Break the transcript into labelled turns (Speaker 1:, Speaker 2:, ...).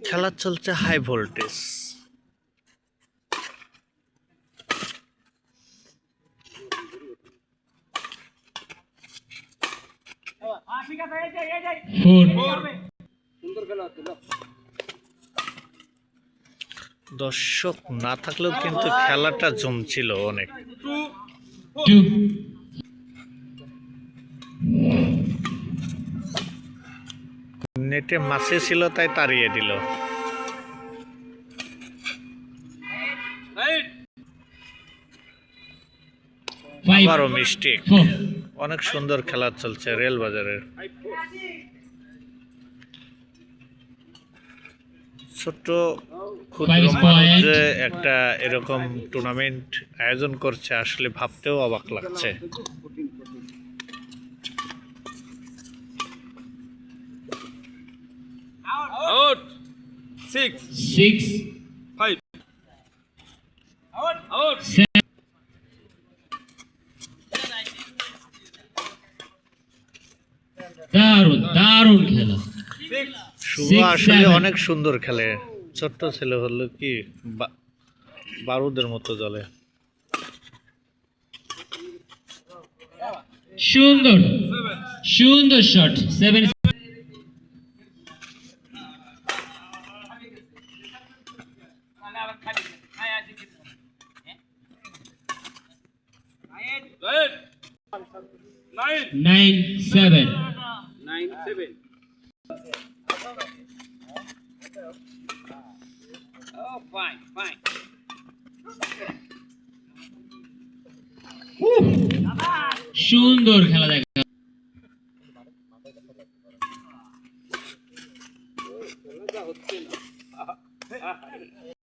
Speaker 1: খেলা চলছে high voltage. দর্শক না থাকলেও কিন্তু খেলাটা জমছিল অনেক। নেটে মাছে ছিল তাই তাড়িয়ে দিল। আবারও মিস্টেক। অনেক সুন্দর খেলা চলছে রেল বাজারের। ছোট্ট ক্ষুদ্র মানুষ যে একটা এরকম টুর্নামেন্ট আয়োজন করছে আসলে ভাবতেও অবাক লাগছে।
Speaker 2: Out. 6.
Speaker 3: 6
Speaker 2: 5. Out.
Speaker 3: 7 দারুণ খেলা।
Speaker 2: 6.
Speaker 1: শুভ
Speaker 3: 6,
Speaker 1: আসলে
Speaker 3: 7
Speaker 1: অনেক সুন্দর খেলে। ছোট্ট ছেলে হলো কি বারুদের মতো জ্বলে।
Speaker 3: সুন্দর সুন্দর শট। 7
Speaker 2: Right. 9.
Speaker 3: 9-7
Speaker 2: 9-7. Oh, fine.
Speaker 3: সুন্দর খেলা দেখা।